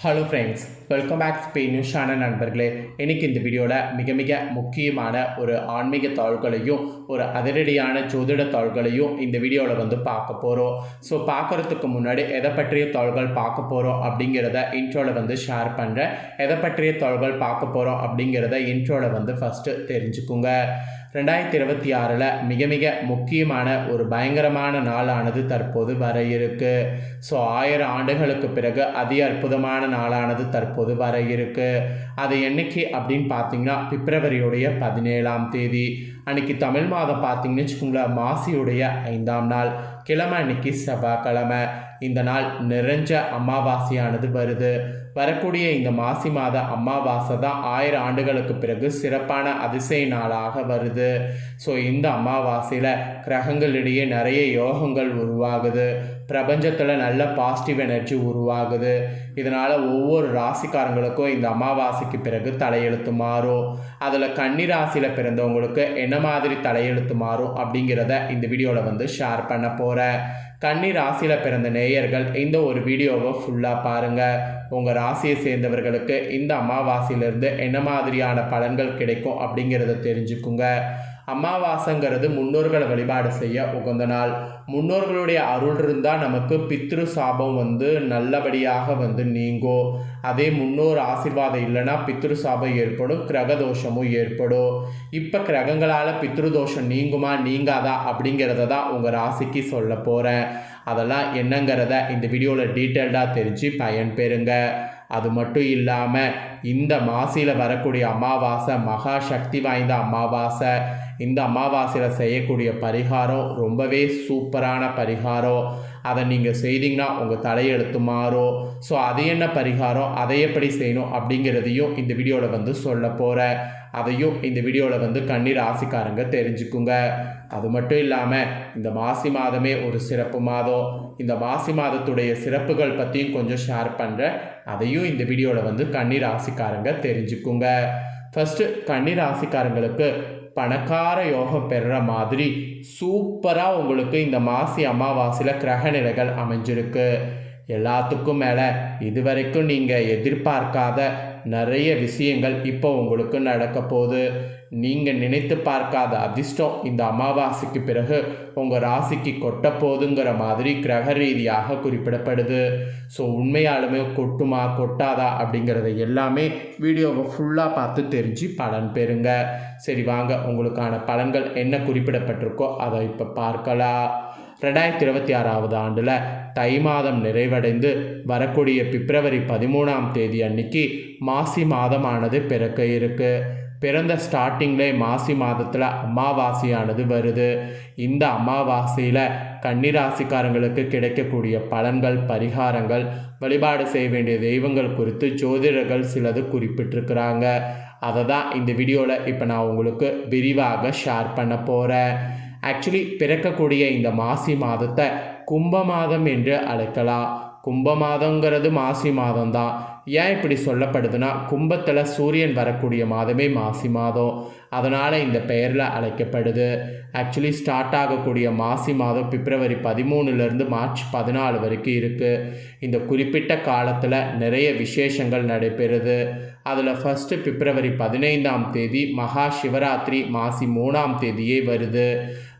Hello friends, welcome back Spain news channel நண்பர்களே. இன்றைக்கி இந்த வீடியோவில் மிக முக்கியமான ஒரு ஆன்மீக தாள்களையும் ஒரு அதிரடியான ஜோதிட தாள்களையும் இந்த வீடியோவில் பார்க்க போகிறோம். ஸோ பார்க்குறதுக்கு முன்னாடி எதை பற்றிய தாள்கள் பார்க்க போகிறோம் அப்படிங்கிறத இன்ட்ரோவில் ஷேர் பண்ணுறேன். எதை பற்றிய தாள்கள் பார்க்க போகிறோம் அப்படிங்கிறத இன்ட்ரோவில் ஃபஸ்ட்டு தெரிஞ்சுக்குங்க. 2026 மிக முக்கியமான ஒரு பயங்கரமான நாளானது தற்போது வர இருக்கு. ஸோ 1000 ஆண்டுகளுக்கு பிறகு அதி அற்புதமான நாளானது தற்போது வர இருக்கு. அது என்னைக்கு அப்படின்னு பார்த்தீங்கன்னா பிப்ரவரியுடைய 17ஆம் தேதி அன்னைக்கு தமிழ் மாதம் பார்த்தீங்கன்னு வச்சுக்கோங்களேன், மாசியுடைய 5ஆம் நாள் கிழமை அன்னைக்கு செவ்வாய்க்கிழமை. இந்த நாள் நிறைஞ்ச அமாவாசையானது வருது. வரக்கூடிய இந்த மாசி மாத அமாவாசை தான் 1000 ஆண்டுகளுக்கு பிறகு சிறப்பான அதிசய நாளாக வருது. ஸோ இந்த அமாவாசையில் கிரகங்களிடையே நிறைய யோகங்கள் உருவாகுது. பிரபஞ்சத்தில் நல்ல பாசிட்டிவ் எனர்ஜி உருவாகுது. இதனால் ஒவ்வொரு ராசிக்காரங்களுக்கும் இந்த அமாவாசைக்கு பிறகு தலையெழுத்து மாறும். அதில் கன்னி ராசியில் பிறந்தவங்களுக்கு என்ன மாதிரி தலையெழுத்து மாறும் அப்படிங்கிறத இந்த வீடியோவில் ஷேர் பண்ண போகிறேன். கன்னி ராசியில் பிறந்த நேயர்கள் இந்த ஒரு வீடியோவை ஃபுல்லாக பாருங்கள். உங்கள் ராசியை சேர்ந்தவர்களுக்கு இந்த அமாவாசையிலிருந்து என்ன மாதிரியான பலன்கள் கிடைக்கும் அப்படிங்கிறத தெரிஞ்சுக்குங்க. அமாவாசைங்கிறது முன்னோர்களை வழிபாடு செய்ய உகந்த நாள். முன்னோர்களுடைய அருள் இருந்தால் நமக்கு பித்ரு சாபம் நல்லபடியாக நீங்கும். அதே முன்னோர் ஆசீர்வாதம் இல்லைன்னா பித்ரு சாபம் ஏற்படும், கிரகதோஷமும் ஏற்படும். இப்போ கிரகங்களால் பித்ருதோஷம் நீங்குமா நீங்காதா அப்படிங்கிறத தான் உங்கள் ராசிக்கு சொல்ல போகிறேன். அதெல்லாம் என்னங்கிறத இந்த வீடியோவில் டீட்டெயில்டாக தெரிஞ்சு பயன்பெறுங்க. அது மட்டும் இல்லாமல் இந்த மாசியில் வரக்கூடிய அமாவாசை மகா சக்தி வாய்ந்த அமாவாசை. இந்த அமாவாசையில் செய்யக்கூடிய பரிகாரம் ரொம்பவே சூப்பரான பரிகாரம். அதை நீங்கள் செய்தீங்கன்னா உங்கள் தலையெழுத்து மாறும். ஸோ அது என்ன பரிகாரம், அதை எப்படி செய்யணும் அப்படிங்கிறதையும் இந்த வீடியோவில் சொல்ல போகிறேன். அதையும் இந்த வீடியோவில் கன்னி ராசிக்காரங்க தெரிஞ்சுக்குங்க. அது மட்டும் இல்லாமல் இந்த மாசி மாதமே ஒரு சிறப்பு மாதம். இந்த மாசி மாதத்துடைய சிறப்புகள் பற்றியும் கொஞ்சம் ஷேர் பண்ணுறேன். அதையும் இந்த வீடியோவில் கன்னி ராசிக்காரங்க தெரிஞ்சுக்குங்க. ஃபஸ்ட்டு கன்னி ராசிக்காரங்களுக்கு பணக்கார யோகம் பெறுற மாதிரி சூப்பராக உங்களுக்கு இந்த மாசி அமாவாசையில் கிரக நிலைகள் அமைஞ்சிருக்கு. எல்லாத்துக்கும் மேலே இதுவரைக்கும் நீங்கள் எதிர்பார்க்காத நிறைய விஷயங்கள் இப்போ உங்களுக்கு நடக்க போகுது. நீங்கள் நினைத்து பார்க்காத அதிர்ஷ்டம் இந்த அமாவாசைக்கு பிறகு உங்கள் ராசிக்கு கொட்ட போதுங்கிற மாதிரி கிரக ரீதியாக குறிப்பிடப்படுது. ஸோ உண்மையாலுமே கொட்டுமா கொட்டாதா அப்படிங்கிறத எல்லாமே வீடியோவை ஃபுல்லாக பார்த்து தெரிஞ்சு பலன் பெறுங்க. சரி வாங்க, உங்களுக்கான பலன்கள் என்ன குறிப்பிடப்பட்டிருக்கோ அதை இப்போ பார்க்கலாம். 2026 ஆண்டில் தை மாதம் நிறைவடைந்து வரக்கூடிய பிப்ரவரி 13ஆம் தேதி அன்னைக்கு மாசி மாதமானது பிறக்க இருக்கு. பிறந்த ஸ்டார்டிங்லே மாசி மாதத்தில் அமாவாசையானது வருது. இந்த அமாவாசையில் கன்னிராசிக்காரங்களுக்கு கிடைக்கக்கூடிய பலன்கள், பரிகாரங்கள், வழிபாடு செய்ய வேண்டிய தெய்வங்கள் குறித்து ஜோதிடர்கள் சிலது குறிப்பிட்டிருக்கிறாங்க. அதை தான் இந்த வீடியோவில் இப்போ நான் உங்களுக்கு விரிவாக ஷேர் பண்ண போகிறேன். ஆக்சுவலி பிறக்கக்கூடிய இந்த மாசி மாதத்தை கும்ப மாதம் என்று அழைக்கலாம். கும்ப மாதங்கிறது மாசி மாதம் தான். ஏன் இப்படி சொல்லப்படுதுன்னா, கும்பத்தில் சூரியன் வரக்கூடிய மாதமே மாசி மாதம். அதனால் இந்த பெயரில் அழைக்கப்படுது. ஆக்சுவலி ஸ்டார்ட் ஆகக்கூடிய மாசி மாதம் பிப்ரவரி 13லேருந்து மார்ச் 14 வரைக்கும் இருக்குது. இந்த குறிப்பிட்ட காலத்தில் நிறைய விசேஷங்கள் நடைபெறுது. அதில் ஃபஸ்ட்டு பிப்ரவரி 15ஆம் தேதி மகா சிவராத்திரி மாசி 3ஆம் தேதியே வருது.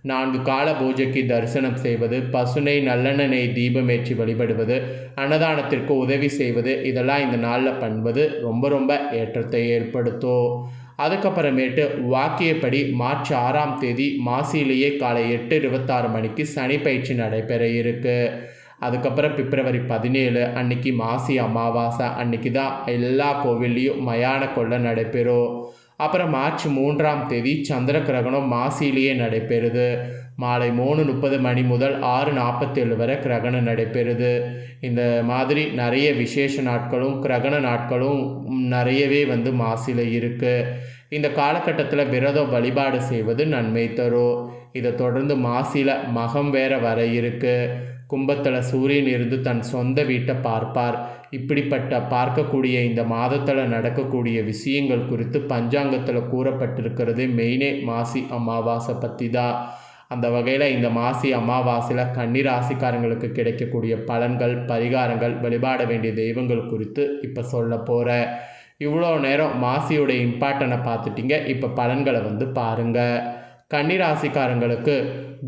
4 கால பூஜைக்கு தரிசனம் செய்வது, பசுனை நல்லெண்ணெய் தீபமேற்றி வழிபடுவது, அன்னதானத்திற்கு உதவி செய்வது, இதெல்லாம் இந்த நாளில் பண்ணுவது ரொம்ப ஏற்றத்தை ஏற்படுத்தும். அதுக்கப்புறமேட்டு வாக்கியப்படி மார்ச் 6ஆம் தேதி மாசியிலேயே காலை 8:26 மணிக்கு சனி பயிற்சி நடைபெற இருக்கு. அதுக்கப்புறம் பிப்ரவரி 17 அன்னைக்கு மாசி அமாவாசை. அன்னைக்கு தான் எல்லா கோவில்லையும் மயான கொள்ளை நடைபெறும். அப்புறம் மார்ச் 3ஆம் தேதி சந்திர கிரகணம் மாசியிலேயே நடைபெறுது. மாலை 3:30 மணி முதல் 6:47 வரை கிரகணம் நடைபெறுது. இந்த மாதிரி நிறைய விசேஷ நாட்களும் கிரகண நாட்களும் நிறையவே மாசியில் இருக்குது. இந்த காலகட்டத்தில் விரதம் வழிபாடு செய்வது நன்மை தரும். இதை தொடர்ந்து மாசியில் மகம் வேற வர இருக்குது. கும்பத்தில் சூரியன் இருந்து தன் சொந்த வீட்டை பார்ப்பார். இப்படிப்பட்ட பார்க்கக்கூடிய இந்த மாதத்தில் நடக்கக்கூடிய விஷயங்கள் குறித்து பஞ்சாங்கத்தில் கூறப்பட்டிருக்கிறது மெயினே மாசி அமாவாசை பற்றி தான். அந்த வகையில் இந்த மாசி அமாவாசையில் கன்னி ராசிக்காரங்களுக்கு கிடைக்கக்கூடிய பலன்கள், பரிகாரங்கள், வழிபாட வேண்டிய தெய்வங்கள் குறித்து இப்போ சொல்ல போகிறேன். இவ்வளோ நேரம் மாசியோடைய இம்பார்ட்டனை பார்த்துட்டிங்க. இப்போ பலன்களை பாருங்கள். கன்னி ராசிக்காரங்களுக்கு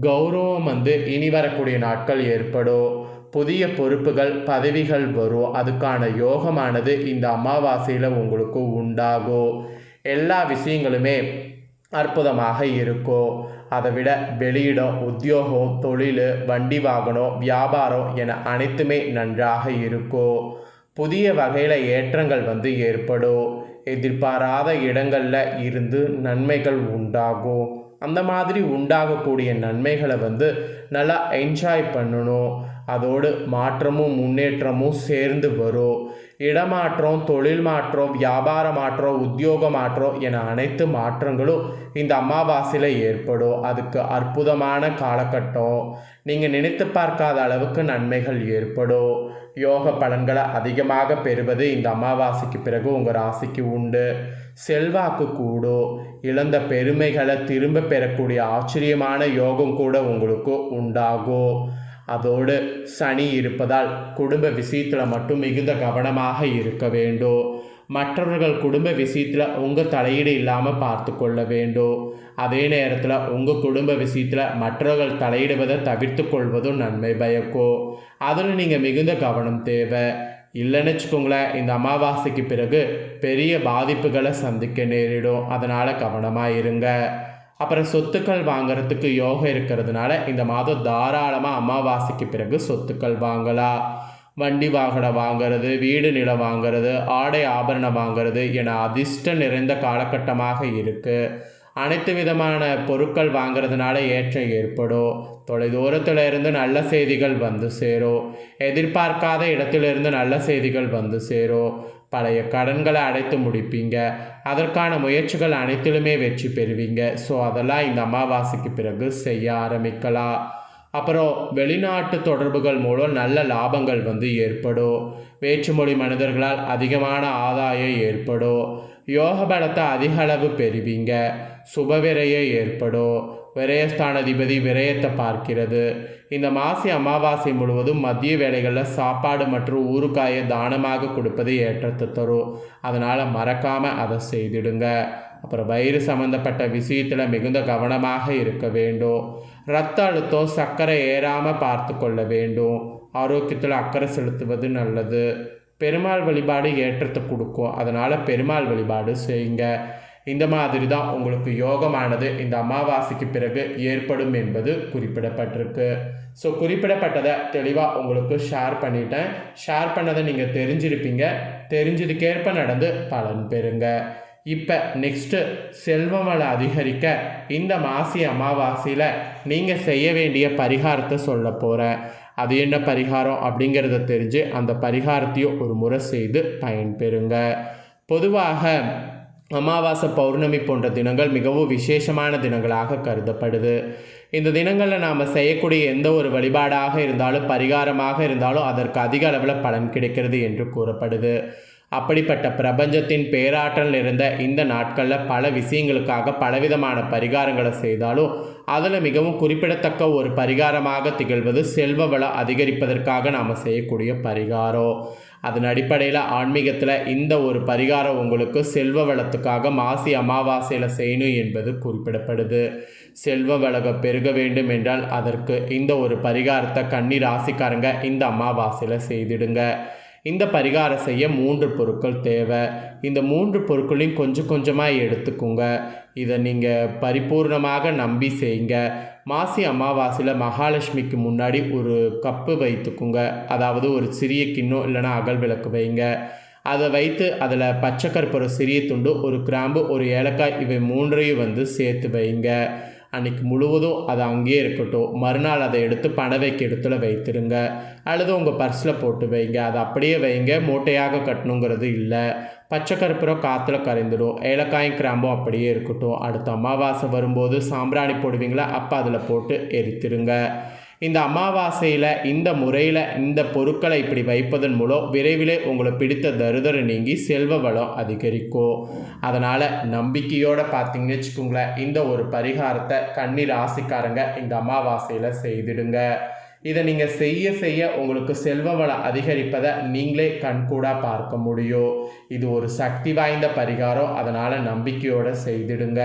கௌரவம் இனி வரக்கூடிய நாட்கள் ஏற்படும். புதிய பொறுப்புகள், பதவிகள் வரும். அதுக்கான யோகமானது இந்த அமாவாசையில் உங்களுக்கு உண்டாகும். எல்லா விஷயங்களுமே அற்புதமாக இருக்கும். அதை விட வெளியிடம், உத்தியோகம், தொழில், வண்டி வாகனம், வியாபாரம் என அனைத்துமே நன்றாக இருக்கும். புதிய வகையில் ஏற்றங்கள் ஏற்படும். எதிர்பாராத இடங்களில் இருந்து நன்மைகள் உண்டாகும். அந்த மாதிரி உண்டாகக்கூடிய நன்மைகளை நல்லா என்ஜாய் பண்ணணும். அதோடு மாற்றமும் முன்னேற்றமும் சேர்ந்து வரும். இடமாற்றம், தொழில் மாற்றம், வியாபார மாற்றம், உத்தியோக மாற்றம் என அனைத்து மாற்றங்களும் இந்த அமாவாசையில் ஏற்படும். அதுக்கு அற்புதமான காலகட்டம். நீங்கள் நினைத்து பார்க்காத அளவுக்கு நன்மைகள் ஏற்படும். யோக பலன்களை அதிகமாக பெறுவது இந்த அமாவாசைக்கு பிறகு உங்கள் ராசிக்கு உண்டு. செல்வாக்கு கூடும். இழந்த பெருமைகளை திரும்ப பெறக்கூடிய ஆச்சரியமான யோகம் கூட உங்களுக்கு உண்டாகும். அதோடு சனி இருப்பதால் குடும்ப விஷயத்தில் மட்டும் மிகுந்த கவனமாக இருக்க வேண்டும். மற்றவர்கள் குடும்ப விஷயத்தில் உங்கள் தலையீடு இல்லாமல் பார்த்து கொள்ள வேண்டும். அதே நேரத்தில் உங்கள் குடும்ப விஷயத்தில் மற்றவர்கள் தலையிடுவதை தவிர்த்து கொள்வதும் நன்மை பயக்கும். அதில் நீங்கள் மிகுந்த கவனம் தேவை. இல்லைன்னு வச்சுக்கோங்களேன், இந்த அமாவாசைக்கு பிறகு பெரிய பாதிப்புகளை சந்திக்க நேரிடும். அதனால் கவனமாக இருங்க. அப்புறம் சொத்துக்கள் வாங்கிறதுக்கு யோகம் இருக்கிறதுனால இந்த மாதம் தாராளமாக அமாவாசைக்கு பிறகு சொத்துக்கள் வாங்கலாம். வண்டி வாகனம் வாங்கிறது, வீடு நிலம் வாங்கிறது, ஆடை ஆபரணம் வாங்கிறது என அதிர்ஷ்டம் நிறைந்த காலகட்டமாக இருக்குது. அனைத்து விதமான பொருட்கள் வாங்கிறதுனால ஏற்றம் ஏற்படும். தொலைதூரத்தில் இருந்து நல்ல செய்திகள் சேரும். எதிர்பார்க்காத இடத்திலிருந்து நல்ல செய்திகள் சேரும். பழைய கடன்களை அடைத்து முடிப்பீங்க. அதற்கான முயற்சிகள் அனைத்திலுமே வெற்றி பெறுவீங்க. ஸோ அதெல்லாம் இந்த அமாவாசைக்கு பிறகு செய்ய ஆரம்பிக்கலாம். அப்புறம் வெளிநாட்டு தொடர்புகள் மூலம் நல்ல லாபங்கள் ஏற்படும். வேற்றுமொழி மனிதர்களால் அதிகமான ஆதாயம் ஏற்படும். யோக பலத்தை அதிக அளவு பெறுவீங்க. சுபவிரயம் ஏற்படும். விரயஸ்தானாதிபதி விரயத்தை பார்க்கிறது. இந்த மாசி அமாவாசை முழுவதும் மதிய வேளைகளில் சாப்பாடு மற்றும் ஊறுகாயை தானமாக கொடுப்பது ஏற்றத்தை தரும். அதனால் மறக்காமல் அதை செய்திடுங்க. அப்புறம் வயிறு சம்மந்தப்பட்ட விஷயத்தில் மிகுந்த கவனமாக இருக்க வேண்டும். இரத்த அழுத்தம், சர்க்கரை ஏறாமல் பார்த்து கொள்ள வேண்டும். ஆரோக்கியத்தில் அக்கறை செலுத்துவது நல்லது. பெருமாள் வழிபாடு ஏற்றத்தை கொடுக்கும். அதனால் பெருமாள் வழிபாடு செய்யுங்க. இந்த மாதிரி தான் உங்களுக்கு யோகமானது இந்த அமாவாசைக்கு பிறகு ஏற்படும் என்பது குறிப்பிடப்பட்டிருக்கு. ஸோ குறிப்பிடப்பட்டதை தெளிவாக உங்களுக்கு ஷேர் பண்ணிட்டேன். ஷேர் பண்ணதை நீங்கள் தெரிஞ்சிருப்பீங்க. தெரிஞ்சதுக்கேற்ப நடந்து பலன் பெறுங்க. இப்போ நெக்ஸ்ட்டு செல்வங்களை அதிகரிக்க இந்த மாசி அமாவாசையில் நீங்கள் செய்ய வேண்டிய பரிகாரத்தை சொல்ல போகிறேன். அது என்ன பரிகாரம் அப்படிங்கிறத தெரிஞ்சு அந்த பரிகாரத்தையும் ஒரு முறை செய்து பயன்பெறுங்க. பொதுவாக அமாவாசை, பௌர்ணமி போன்ற தினங்கள் மிகவும் விசேஷமான தினங்களாக கருதப்படுது. இந்த தினங்களில் நாம் செய்யக்கூடிய எந்த ஒரு வழிபாடாக இருந்தாலும், பரிகாரமாக இருந்தாலும் அதற்கு அதிக அளவில் பலன் கிடைக்கிறது என்று கூறப்படுது. அப்படிப்பட்ட பிரபஞ்சத்தின் பேராற்றல் இருந்த இந்த நாட்களில் பல விஷயங்களுக்காக பலவிதமான பரிகாரங்களை செய்தாலும் அதில் மிகவும் குறிப்பிடத்தக்க ஒரு பரிகாரமாக திகழ்வது செல்வ வளம் அதிகரிப்பதற்காக நாம் செய்யக்கூடிய பரிகாரம். அதன் அடிப்படையில் ஆன்மீகத்தில் இந்த ஒரு பரிகாரம் உங்களுக்கு செல்வ வளத்துக்காக மாசி அமாவாசையில் செய்யணும் என்பது குறிப்பிடப்படுது. செல்வ வளம் பெருக வேண்டும் என்றால் அதற்கு இந்த ஒரு பரிகாரத்தை கன்னி ராசிக்காரங்க இந்த அமாவாசையில் செய்திடுங்க. இந்த பரிகாரம் செய்ய 3 பொருட்கள் தேவை. இந்த 3 பொருட்களையும் கொஞ்சம் கொஞ்சமாக எடுத்துக்கோங்க. இதை நீங்கள் பரிபூர்ணமாக நம்பி செய்யுங்க. மாசி அமாவாசையில் மகாலட்சுமிக்கு முன்னாடி ஒரு கப்பு வைத்துக்குங்க. அதாவது ஒரு சிறிய கிண்ணம் இல்லைனா அகல் விளக்கு வைங்க. அதை வைத்து அதில் பச்சை கற்பூரம் சிறிய துண்டு, ஒரு கிராம்பு, ஒரு ஏலக்காய் இவை 3ஐயும் சேர்த்து வைங்க. அன்றைக்கி முழுவதும் அது அங்கேயே இருக்கட்டும். மறுநாள் அதை எடுத்து பண வைக்க இடத்துல வைத்திருங்க. அல்லது உங்கள் பர்ஸில் போட்டு வைங்க. அதை அப்படியே வைங்க. மூட்டையாக கட்டணுங்கிறது இல்லை. பச்சை கற்பூரம் காற்றுல கரைந்துடும். ஏலக்காயும் கிராம்பும் அப்படியே இருக்கட்டும். அடுத்த அமாவாசை வரும்போது சாம்பிராணி போடுவீங்களா, அப்போ அதில் போட்டு எரித்திருங்க. இந்த அமாவாசையில் இந்த முறையில் இந்த பொருட்களை இப்படி வைப்பதன் மூலம் விரைவிலே உங்களை பிடித்த தரித்திரம் நீங்கி செல்வ வளம் அதிகரிக்கும். அதனால் நம்பிக்கையோடு பார்த்தீங்கன்னு வச்சுக்கோங்களேன், இந்த ஒரு பரிகாரத்தை கன்னி ராசிக்காரங்க இந்த அமாவாசையில் செய்திடுங்க. இதை நீங்கள் செய்ய செய்ய உங்களுக்கு செல்வ வளம் அதிகரிப்பதை நீங்களே கண்கூடாக பார்க்க முடியும். இது ஒரு சக்தி வாய்ந்த பரிகாரம், அதனால் நம்பிக்கையோடு செய்திடுங்க.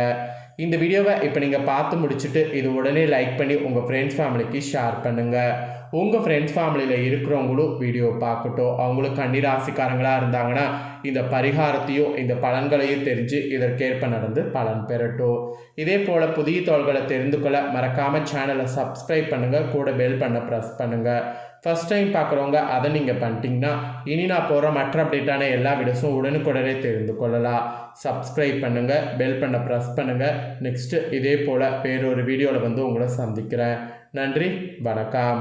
இந்த வீடியோவை இப்போ நீங்கள் பார்த்து முடிச்சுட்டு இது உடனே லைக் பண்ணி உங்கள் ஃப்ரெண்ட்ஸ் ஃபேமிலிக்கு ஷேர் பண்ணுங்கள். உங்கள் ஃப்ரெண்ட்ஸ் ஃபேமிலியில் இருக்கிறவங்களும் வீடியோ பார்க்கட்டும். அவங்களும் கன்னிராசிக்காரங்களாக இருந்தாங்கன்னா இந்த பரிகாரத்தையும் இந்த பலன்களையும் தெரிஞ்சு இதற்கேற்ப நடந்து பலன் பெறட்டும். இதே போல் புதிய தகவல்களை தெரிந்து கொள்ள மறக்காமல் சேனலை சப்ஸ்கிரைப் பண்ணுங்கள், கூட பெல் பண்ண ப்ரெஸ் பண்ணுங்கள். ஃபஸ்ட் டைம் பார்க்குறவங்க அதை நீங்கள் பண்ணிட்டீங்கன்னா இனி நான் போகிற மற்ற அப்டேட்டான எல்லா வீடியோஸும் உடனுக்குடனே தெரிந்து கொள்ளலாம். சப்ஸ்கிரைப் பண்ணுங்கள், பெல் பண்ண ப்ரெஸ் பண்ணுங்கள். நெக்ஸ்ட்டு இதே போல் வேறொரு வீடியோவில் உங்களை சந்திக்கிறேன். நன்றி, வணக்கம்.